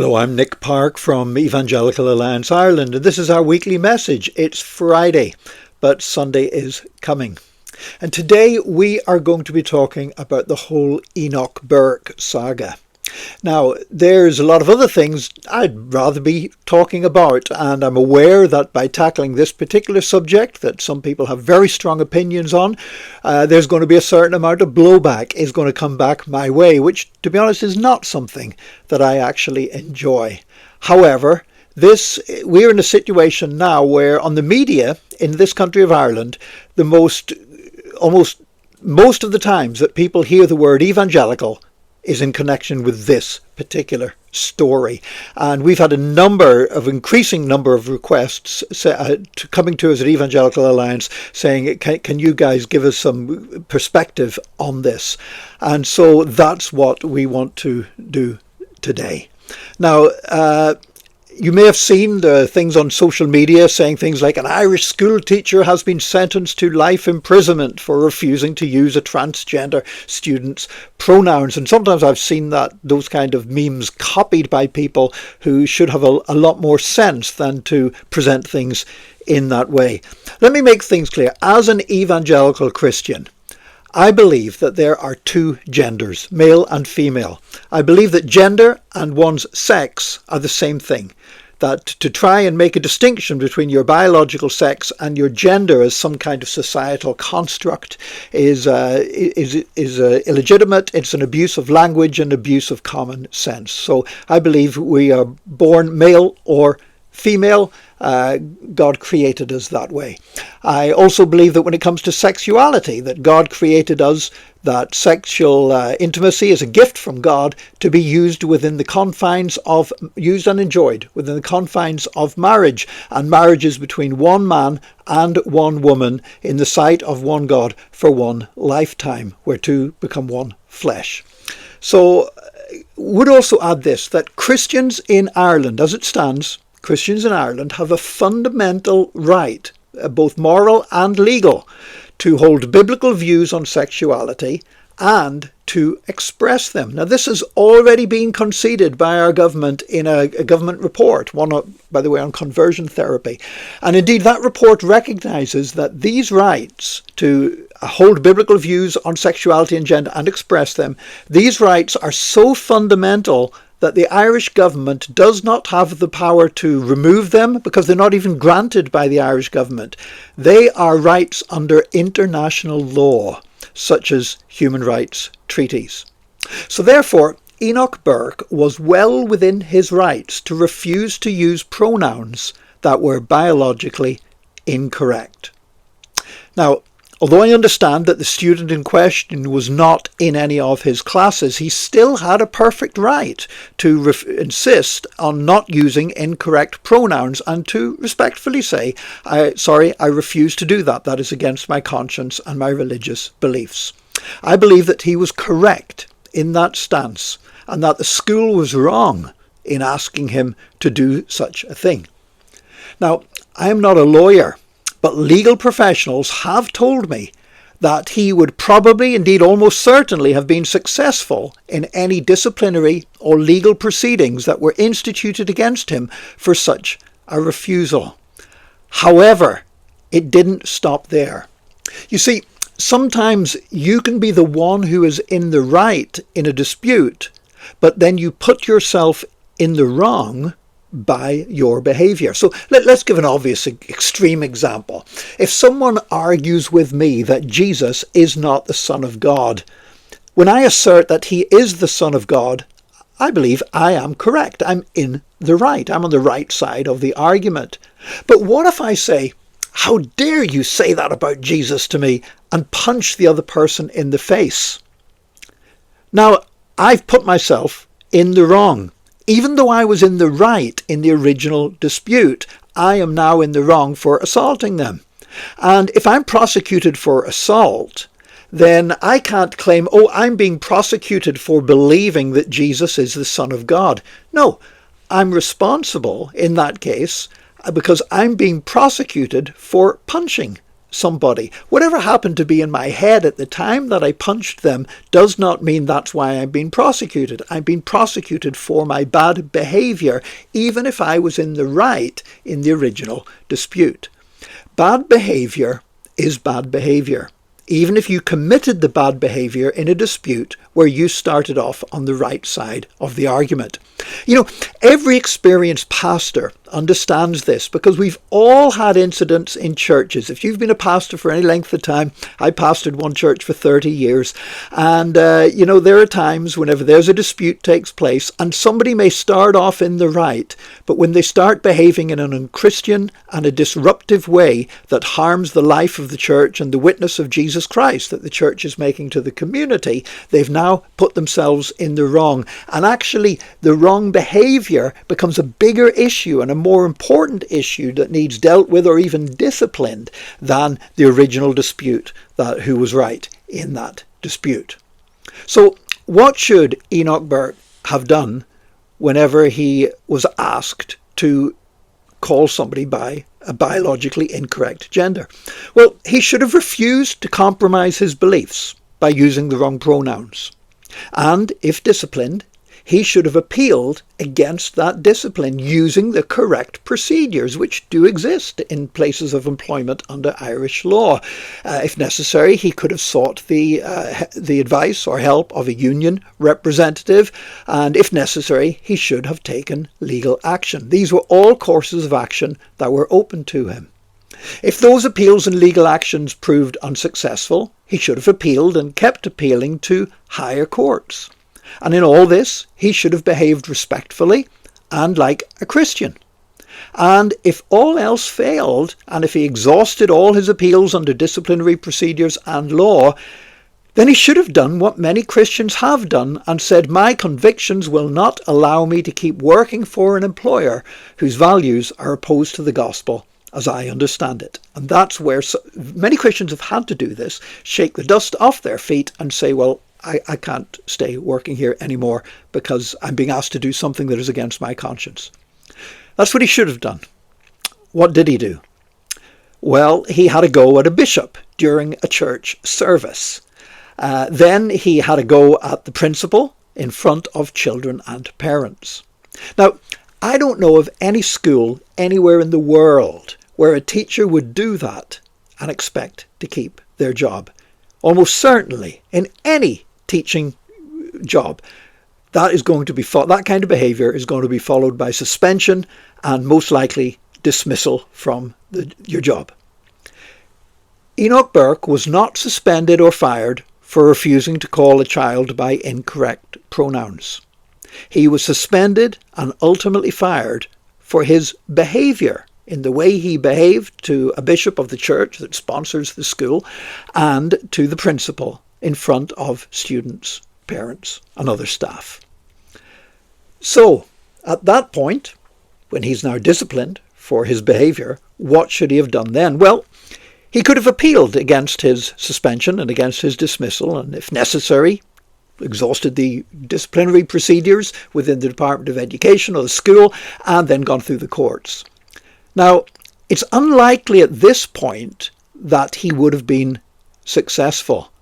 Hello, I'm Nick Park from Evangelical Alliance Ireland, and this is our weekly message. It's Friday, but Sunday is coming. And today we are going to be talking about the whole Enoch Burke saga. Now, there's a lot of other things I'd rather be talking about, and I'm aware that by tackling this particular subject that some people have very strong opinions on, there's going to be a certain amount of blowback is going to come back my way, which, to be honest, is not something that I actually enjoy. However, we're in a situation now where on the media in this country of Ireland, most of the times that people hear the word evangelical is in connection with this particular story. And we've had increasing number of requests coming to us at Evangelical Alliance saying, can you guys give us some perspective on this? And so that's what we want to do today. Now, you may have seen the things on social media saying things like an Irish school teacher has been sentenced to life imprisonment for refusing to use a transgender student's pronouns. And sometimes I've seen those kind of memes copied by people who should have a lot more sense than to present things in that way. Let me make things clear. As an evangelical Christian, I believe that there are two genders, male and female. I believe that gender and one's sex are the same thing. That to try and make a distinction between your biological sex and your gender as some kind of societal construct is illegitimate. It's an abuse of language and abuse of common sense. So I believe we are born male or female. God created us that way. I also believe that when it comes to sexuality, that God created us, that sexual intimacy is a gift from God to be used and enjoyed within the confines of marriage. And marriage is between one man and one woman in the sight of one God for one lifetime, where two become one flesh. So would also add this, that Christians in Ireland, as it stands, Christians in Ireland have a fundamental right, both moral and legal, to hold biblical views on sexuality and to express them. Now, this has already been conceded by our government in a government report, one, by the way, on conversion therapy. And indeed, that report recognises that these rights to hold biblical views on sexuality and gender and express them, these rights are so fundamental that the Irish government does not have the power to remove them because they're not even granted by the Irish government. They are rights under international law, such as human rights treaties. So therefore, Enoch Burke was well within his rights to refuse to use pronouns that were biologically incorrect. Now, although I understand that the student in question was not in any of his classes, he still had a perfect right to insist on not using incorrect pronouns and to respectfully say, I refuse to do that. That is against my conscience and my religious beliefs. I believe that he was correct in that stance and that the school was wrong in asking him to do such a thing. Now, I am not a lawyer, but legal professionals have told me that he would probably, indeed almost certainly, have been successful in any disciplinary or legal proceedings that were instituted against him for such a refusal. However, it didn't stop there. You see, sometimes you can be the one who is in the right in a dispute, but then you put yourself in the wrong by your behavior. So let's give an obvious extreme example. If someone argues with me that Jesus is not the Son of God, when I assert that he is the Son of God, I believe I am correct. I'm in the right. I'm on the right side of the argument. But what if I say, how dare you say that about Jesus to me, and punch the other person in the face? Now, I've put myself in the wrong. Even though I was in the right in the original dispute, I am now in the wrong for assaulting them. And if I'm prosecuted for assault, then I can't claim, I'm being prosecuted for believing that Jesus is the Son of God. No, I'm responsible in that case because I'm being prosecuted for punching somebody. Whatever happened to be in my head at the time that I punched them does not mean that's why I'm being prosecuted. I'm being prosecuted for my bad behaviour, even if I was in the right in the original dispute. Bad behaviour is bad behaviour, even if you committed the bad behaviour in a dispute where you started off on the right side of the argument. You know, every experienced pastor understands this, because we've all had incidents in churches. If you've been a pastor for any length of time, I pastored one church for 30 years, and you know, there are times whenever there's a dispute takes place and somebody may start off in the right, but when they start behaving in an unchristian and a disruptive way that harms the life of the church and the witness of Jesus Christ that the church is making to the community, they've now put themselves in the wrong. And actually, the wrong behaviour becomes a bigger issue and a more important issue that needs dealt with or even disciplined than the original dispute, that who was right in that dispute. So what should Enoch Burke have done whenever he was asked to call somebody by a biologically incorrect gender? Well, he should have refused to compromise his beliefs by using the wrong pronouns. And if disciplined, he should have appealed against that discipline using the correct procedures which do exist in places of employment under Irish law. If necessary, he could have sought the advice or help of a union representative, and if necessary, he should have taken legal action. These were all courses of action that were open to him. If those appeals and legal actions proved unsuccessful, he should have appealed and kept appealing to higher courts. And in all this, he should have behaved respectfully and like a Christian. And if all else failed, and if he exhausted all his appeals under disciplinary procedures and law, then he should have done what many Christians have done and said, my convictions will not allow me to keep working for an employer whose values are opposed to the gospel as I understand it. And that's where many Christians have had to do this, shake the dust off their feet and say, well, I can't stay working here anymore because I'm being asked to do something that is against my conscience. That's what he should have done. What did he do? Well, he had a go at a bishop during a church service. Then he had a go at the principal in front of children and parents. Now, I don't know of any school anywhere in the world where a teacher would do that and expect to keep their job. Almost certainly in any teaching job, that kind of behaviour is going to be followed by suspension and most likely dismissal from your job. Enoch Burke was not suspended or fired for refusing to call a child by incorrect pronouns. He was suspended and ultimately fired for his behaviour in the way he behaved to a bishop of the church that sponsors the school and to the principal in front of students, parents and other staff. So at that point, when he's now disciplined for his behaviour, what should he have done then? Well, he could have appealed against his suspension and against his dismissal, and if necessary, exhausted the disciplinary procedures within the Department of Education or the school, and then gone through the courts. Now, it's unlikely at this point that he would have been successful.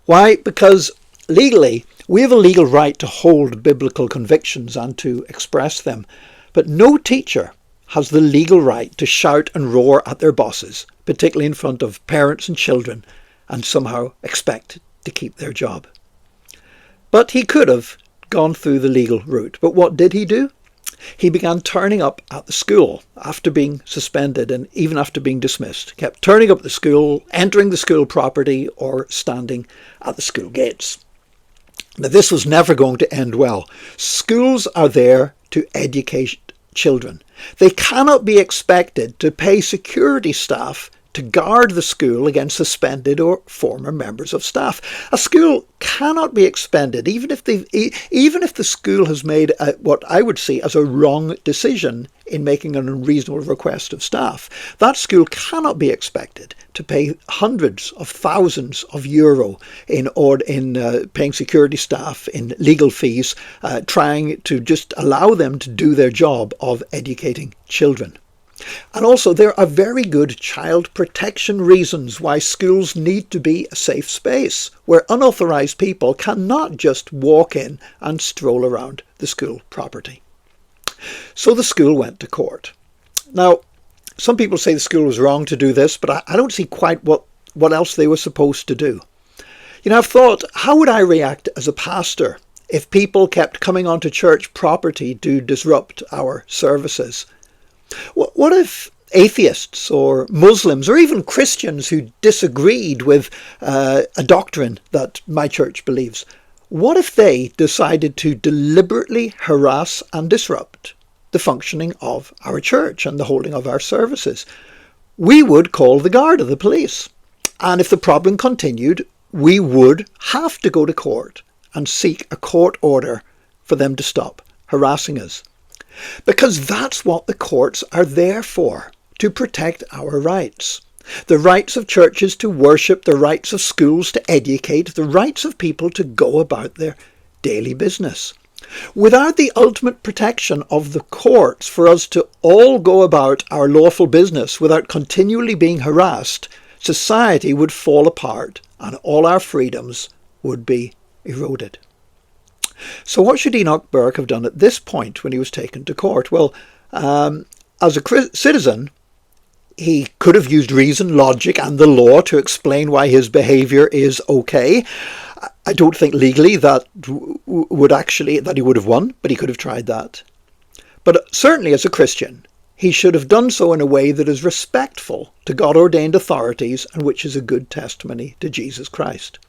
Why? Because legally, we have a legal right to hold biblical convictions and to express them, but no teacher has the legal right to shout and roar at their bosses, particularly in front of parents and children, and somehow expect to keep their job. But he could have gone through the legal route. But what did he do? He began turning up at the school after being suspended and even after being dismissed. Kept turning up at the school, entering the school property or standing at the school gates. Now, this was never going to end well. Schools are there to educate children. They cannot be expected to pay security staff to guard the school against suspended or former members of staff. A school cannot be expended, even if the school has made what I would see as a wrong decision in making an unreasonable request of staff. That school cannot be expected to pay hundreds of thousands of euro in paying security staff in legal fees, trying to just allow them to do their job of educating children. And also there are very good child protection reasons why schools need to be a safe space where unauthorised people cannot just walk in and stroll around the school property. So the school went to court. Now, some people say the school was wrong to do this, but I don't see quite what else they were supposed to do. You know, I've thought, how would I react as a pastor if people kept coming onto church property to disrupt our services? What if atheists or Muslims or even Christians who disagreed with a doctrine that my church believes, what if they decided to deliberately harass and disrupt the functioning of our church and the holding of our services? We would call the guard of the police. And if the problem continued, we would have to go to court and seek a court order for them to stop harassing us. Because that's what the courts are there for, to protect our rights. The rights of churches to worship, the rights of schools to educate, the rights of people to go about their daily business. Without the ultimate protection of the courts for us to all go about our lawful business without continually being harassed, society would fall apart and all our freedoms would be eroded. So what should Enoch Burke have done at this point when he was taken to court? Well, as a citizen, he could have used reason, logic and the law to explain why his behaviour is okay. I don't think legally that he would have won, but he could have tried that. But certainly as a Christian, he should have done so in a way that is respectful to God-ordained authorities and which is a good testimony to Jesus Christ.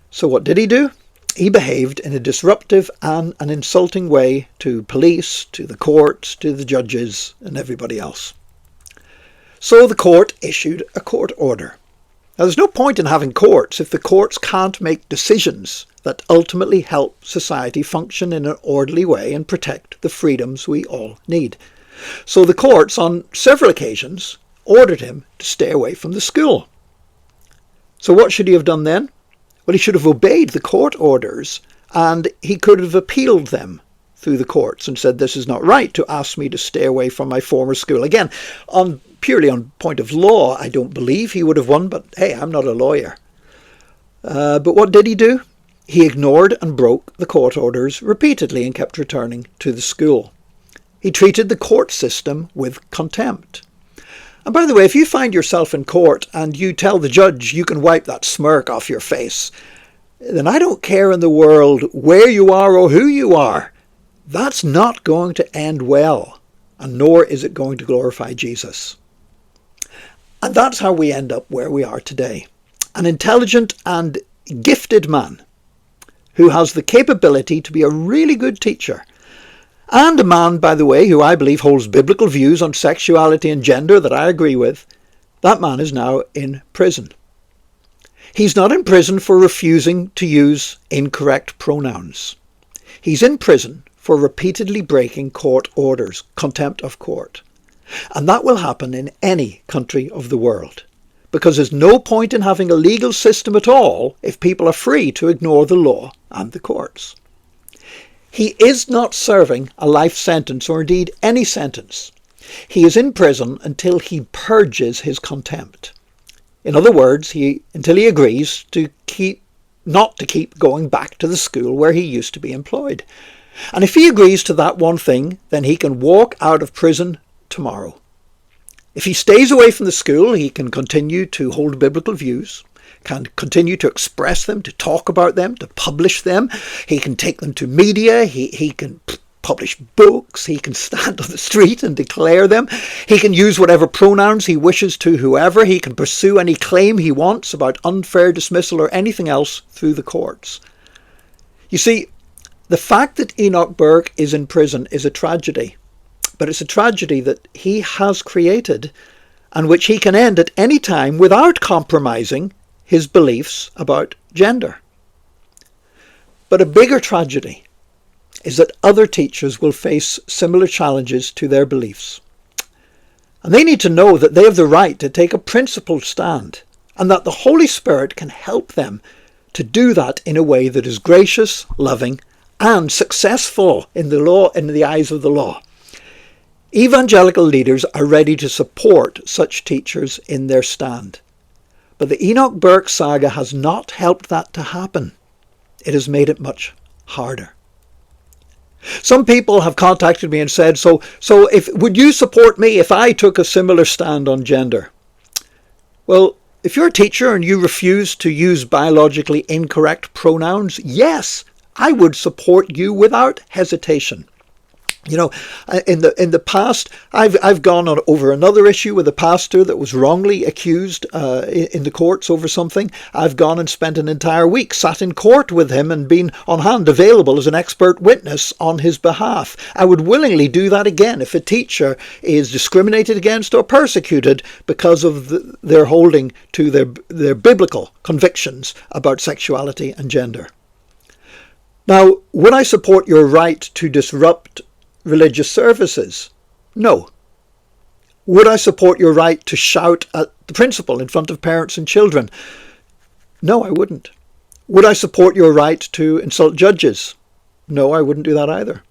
So what did he do? He behaved in a disruptive and an insulting way to police, to the courts, to the judges and everybody else. So the court issued a court order. Now there's no point in having courts if the courts can't make decisions that ultimately help society function in an orderly way and protect the freedoms we all need. So the courts on several occasions ordered him to stay away from the school. So what should he have done then? Well, he should have obeyed the court orders and he could have appealed them through the courts and said, this is not right to ask me to stay away from my former school. Again, purely on point of law, I don't believe he would have won, but hey, I'm not a lawyer. But what did he do? He ignored and broke the court orders repeatedly and kept returning to the school. He treated the court system with contempt. And by the way, if you find yourself in court and you tell the judge you can wipe that smirk off your face, then I don't care in the world where you are or who you are. That's not going to end well, and nor is it going to glorify Jesus. And that's how we end up where we are today. An intelligent and gifted man who has the capability to be a really good teacher. And a man, by the way, who I believe holds biblical views on sexuality and gender that I agree with. That man is now in prison. He's not in prison for refusing to use incorrect pronouns. He's in prison for repeatedly breaking court orders, contempt of court. And that will happen in any country of the world, because there's no point in having a legal system at all if people are free to ignore the law and the courts. He is not serving a life sentence or indeed any sentence. He is in prison until he purges his contempt. In other words, until he agrees not to keep going back to the school where he used to be employed. And if he agrees to that one thing, then he can walk out of prison tomorrow. If he stays away from the school, he can continue to hold biblical views, can continue to express them, to talk about them, to publish them. He can take them to media. He can publish books. He can stand on the street and declare them. He can use whatever pronouns he wishes to whoever. He can pursue any claim he wants about unfair dismissal or anything else through the courts. You see, the fact that Enoch Burke is in prison is a tragedy, but it's a tragedy that he has created and which he can end at any time without compromising his beliefs about gender. But a bigger tragedy is that other teachers will face similar challenges to their beliefs. And they need to know that they have the right to take a principled stand and that the Holy Spirit can help them to do that in a way that is gracious, loving, and successful in the eyes of the law. Evangelical leaders are ready to support such teachers in their stand. But the Enoch Burke saga has not helped that to happen. It has made it much harder. Some people have contacted me and said, so would you support me if I took a similar stand on gender? Well, if you're a teacher and you refuse to use biologically incorrect pronouns, yes, I would support you without hesitation. You know, in the past, I've gone on over another issue with a pastor that was wrongly accused in the courts over something. I've gone and spent an entire week, sat in court with him and been on hand available as an expert witness on his behalf. I would willingly do that again if a teacher is discriminated against or persecuted because of their holding to their biblical convictions about sexuality and gender. Now, would I support your right to disrupt religious services? No. Would I support your right to shout at the principal in front of parents and children? No, I wouldn't. Would I support your right to insult judges? No, I wouldn't do that either.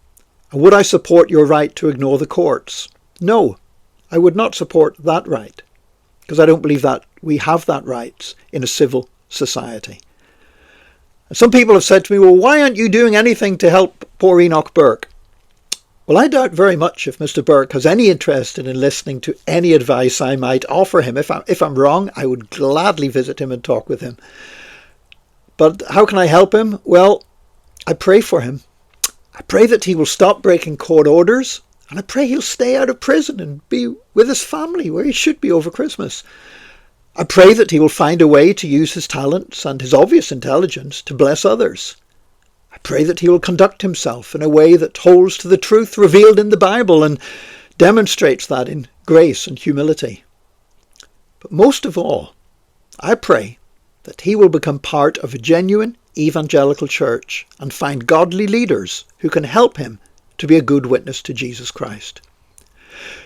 Would I support your right to ignore the courts? No, I would not support that right, because I don't believe that we have that right in a civil society. Some people have said to me, well, why aren't you doing anything to help poor Enoch Burke? Well, I doubt very much if Mr. Burke has any interest in listening to any advice I might offer him. If I'm wrong, I would gladly visit him and talk with him. But how can I help him? Well, I pray for him. I pray that he will stop breaking court orders, and I pray he'll stay out of prison and be with his family where he should be over Christmas. I pray that he will find a way to use his talents and his obvious intelligence to bless others. I pray that he will conduct himself in a way that holds to the truth revealed in the Bible and demonstrates that in grace and humility. But most of all, I pray that he will become part of a genuine evangelical church and find godly leaders who can help him to be a good witness to Jesus Christ.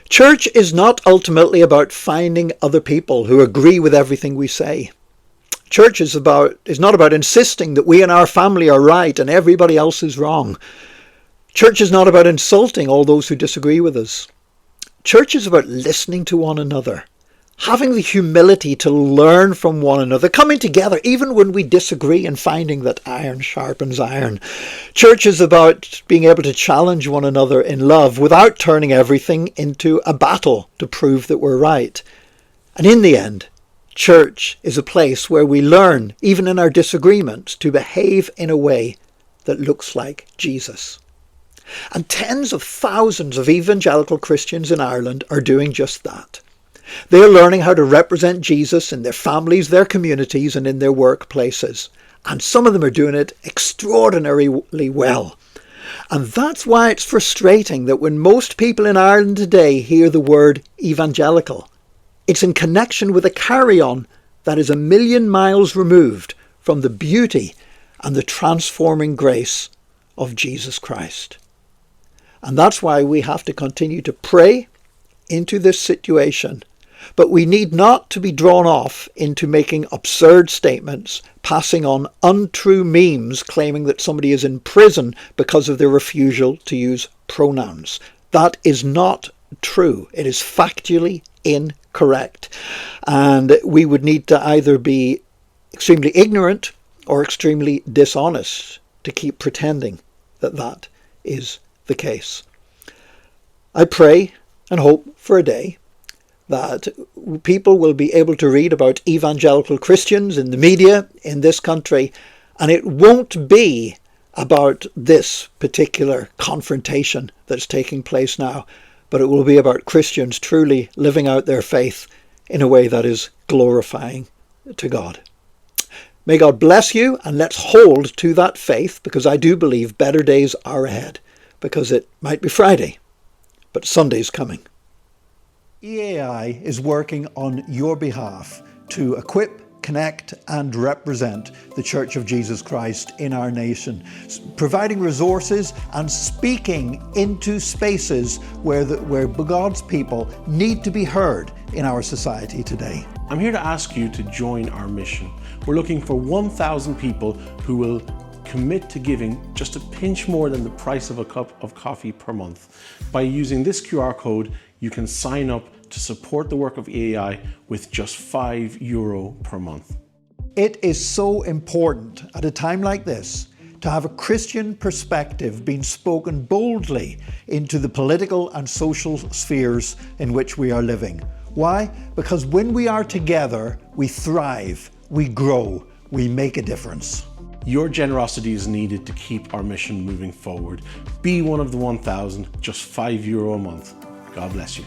Church is not ultimately about finding other people who agree with everything we say. Church is not about insisting that we and our family are right and everybody else is wrong. Church is not about insulting all those who disagree with us. Church is about listening to one another, having the humility to learn from one another, coming together even when we disagree and finding that iron sharpens iron. Church is about being able to challenge one another in love without turning everything into a battle to prove that we're right. And in the end, church is a place where we learn, even in our disagreements, to behave in a way that looks like Jesus. And tens of thousands of evangelical Christians in Ireland are doing just that. They are learning how to represent Jesus in their families, their communities, and in their workplaces. And some of them are doing it extraordinarily well. And that's why it's frustrating that when most people in Ireland today hear the word evangelical, it's in connection with a carry-on that is 1,000,000 miles removed from the beauty and the transforming grace of Jesus Christ. And that's why we have to continue to pray into this situation. But we need not to be drawn off into making absurd statements, passing on untrue memes claiming that somebody is in prison because of their refusal to use pronouns. That is not true. It is factually incorrect. And we would need to either be extremely ignorant or extremely dishonest to keep pretending that that is the case. I pray and hope for a day that people will be able to read about evangelical Christians in the media in this country, and it won't be about this particular confrontation that's taking place now, but it will be about Christians truly living out their faith in a way that is glorifying to God. May God bless you, and let's hold to that faith, because I do believe better days are ahead, because it might be Friday, but Sunday's coming. EAI is working on your behalf to equip, connect and represent the Church of Jesus Christ in our nation, providing resources and speaking into spaces where God's people need to be heard in our society today. I'm here to ask you to join our mission. We're looking for 1,000 people who will commit to giving just a pinch more than the price of a cup of coffee per month. By using this QR code, you can sign up to support the work of EAI with just €5 per month. It is so important at a time like this to have a Christian perspective being spoken boldly into the political and social spheres in which we are living. Why? Because when we are together, we thrive, we grow, we make a difference. Your generosity is needed to keep our mission moving forward. Be one of the 1,000, just €5 a month. God bless you.